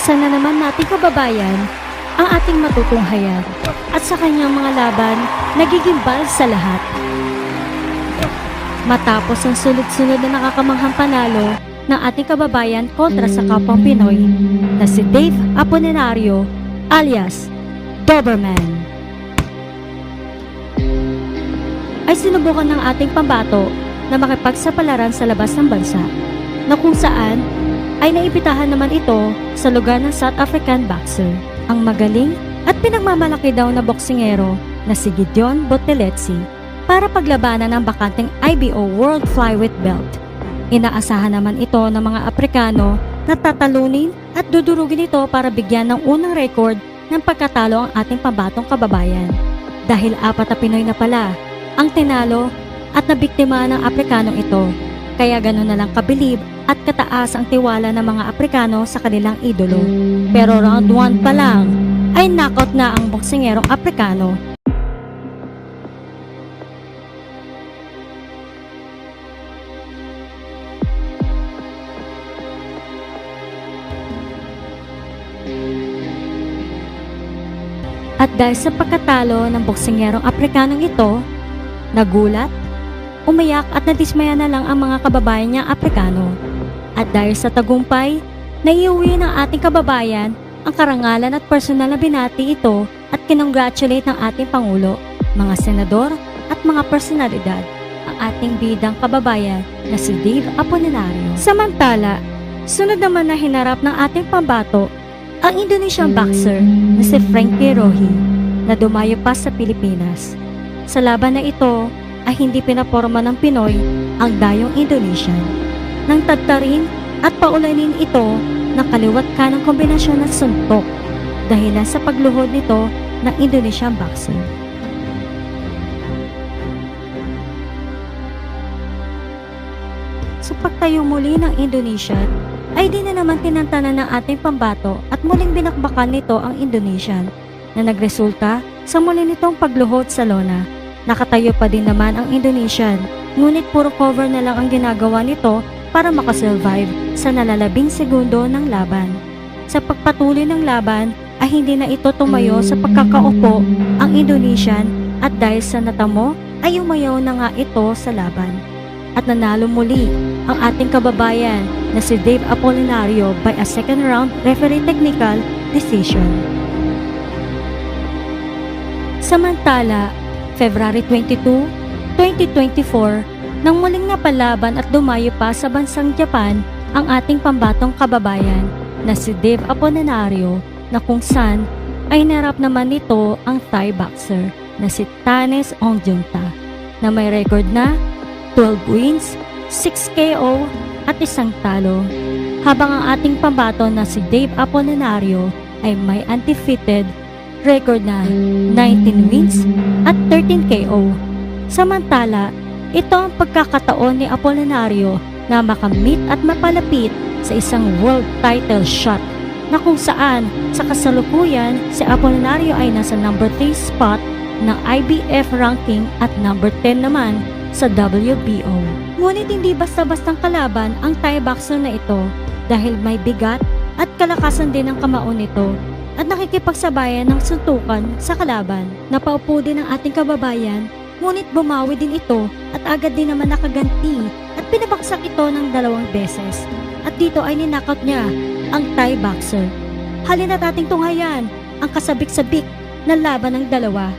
isa na naman nating kababayan ang ating matutunghayan at sa kanyang mga laban nagiging bal sa lahat. Matapos ang sunod-sunod na nakakamanghang panalo ng ating kababayan kontra sa kapwang Pinoy na si Dave Apolinario alias Doberman, ay sinubukan ng ating pambato na makipagsapalaran sa labas ng bansa na kung saan ay naibitahan naman ito sa lugar ng South African boxer, ang magaling at pinagmamalaki daw na boksingero na si Gideon Boteletse para paglabanan ng bakanteng IBO World Flyweight Belt. Inaasahan naman ito ng mga Aprikano na tatalunin at dudurugin ito para bigyan ng unang record ng pagkatalo ang ating pambatong kababayan. Dahil 4 na Pinoy na pala ang tinalo at nabiktima ng Aprikanong ito, kaya gano'n na lang kabilib at kataas ang tiwala ng mga Aprikano sa kanilang idolo. Pero round 1 pa lang ay knockout na ang boksingerong Aprikano. At dahil sa pagkatalo ng boksingerong Aprikanong ito, nagulat, umiyak at nadismaya na lang ang mga kababayan niyang Aprikano. At dahil sa tagumpay, naiuwi ng ating kababayan ang karangalan at personal na binati ito at kinongratulate ng ating Pangulo, mga senador at mga personalidad ang ating bidang kababayan na si Dave Apolinario. Samantala, sunod naman na hinarap ng ating pambato ang Indonesian boxer na si Frankie Rohi na dumayo pa sa Pilipinas. Sa laban na ito ay hindi pinaporma ng Pinoy ang dayong Indonesian. Nang tadtarin at paulanin ito ng kaliwat kanang kombinasyon ng suntok dahilan sa pagluhod nito ng Indonesian boxer. Sa pagtayo muli ng Indonesian, ay di na naman tinantanan ng ating pambato at muling binakbakan nito ang Indonesian na nagresulta sa muli nitong pagluhod sa lona. Nakatayo pa din naman ang Indonesian, ngunit puro cover na lang ang ginagawa nito para makasurvive sa nalalabing segundo ng laban. Sa pagpatuloy ng laban ay hindi na ito tumayo sa pagkakaupo ang Indonesian at dahil sa natamo ay umayaw na nga ito sa laban. At nanalo muli ang ating kababayan na si Dave Apolinario by a second round referee technical decision. Samantala, February 22, 2024, nang muling napalaban at dumayo pa sa bansang Japan ang ating pambatong kababayan na si Dave Apolinario na kung saan ay narap naman nito ang Thai boxer na si Thanes Ongjunta na may record na 12 wins, 6 KO at 1 talo, habang ang ating pambato na si Dave Apolinario ay may undefeated record na 19 wins at 13 KO. Samantala, ito ang pagkakataon ni Apolinario na makamit at mapalapit sa isang world title shot na kung saan sa kasalukuyan si Apolinario ay nasa number 3 spot ng IBF ranking at number 10 naman sa WBO. Ngunit hindi basta-bastang kalaban ang Thai boxer na ito dahil may bigat at kalakasan din ang kamao nito at nakikipagsabayan ng suntukan sa kalaban. Napaupo din ang ating kababayan, ngunit bumawi din ito at agad din naman nakaganti at pinabaksak ito ng 2 beses. At dito ay ninakot niya ang Thai boxer. Halina't ating tunghayan ang kasabik-sabik na laban ng dalawa.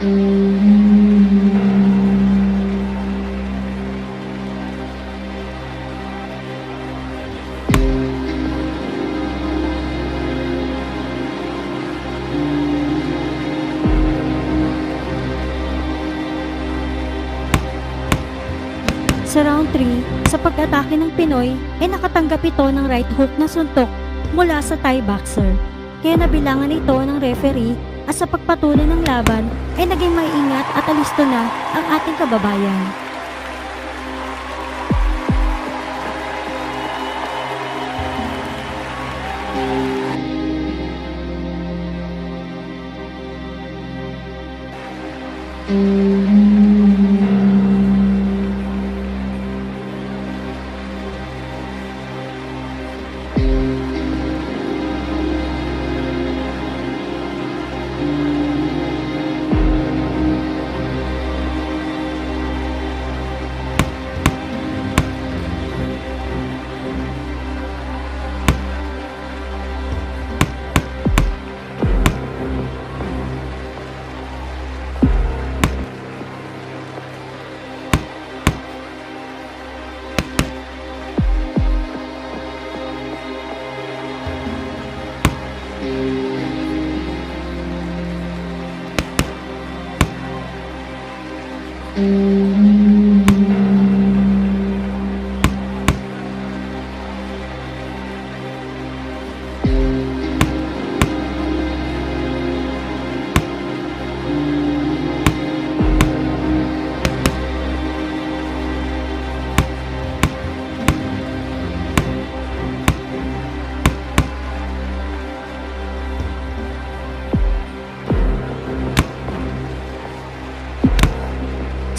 Sa round 3, sa pag-atake ng Pinoy, ay nakatanggap ito ng right hook na suntok mula sa Thai boxer. Kaya nabilangan ito ng referee at sa pagpatuloy ng laban ay naging maingat at alisto na ang ating kababayan.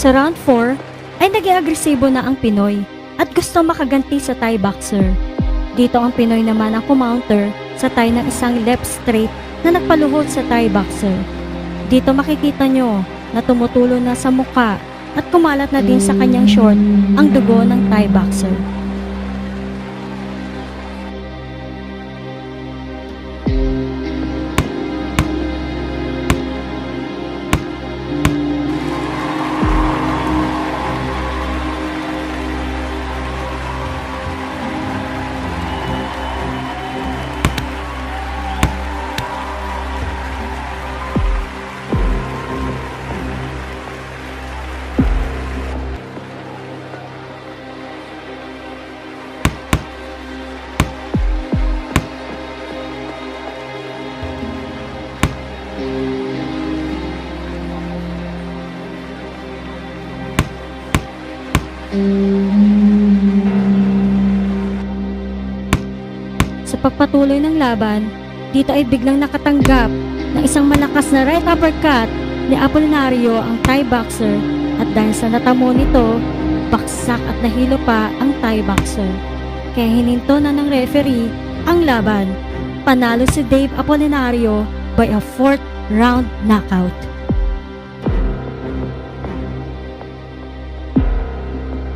Sa round 4, ay naging agresibo na ang Pinoy at gusto makaganti sa Thai boxer. Dito ang Pinoy naman ang kumounter sa Thai ng isang left straight na nagpaluhod sa Thai boxer. Dito makikita nyo na tumutulo na sa muka at kumalat na din sa kanyang short ang dugo ng Thai boxer. Sa pagpatuloy ng laban, dito ay biglang nakatanggap ng isang malakas na right uppercut ni Apolinario ang Thai boxer at dahil sa natamo nito, baksak at nahilo pa ang Thai boxer. Kaya hininto na ng referee ang laban. Panalo si Dave Apolinario by a 4th round knockout.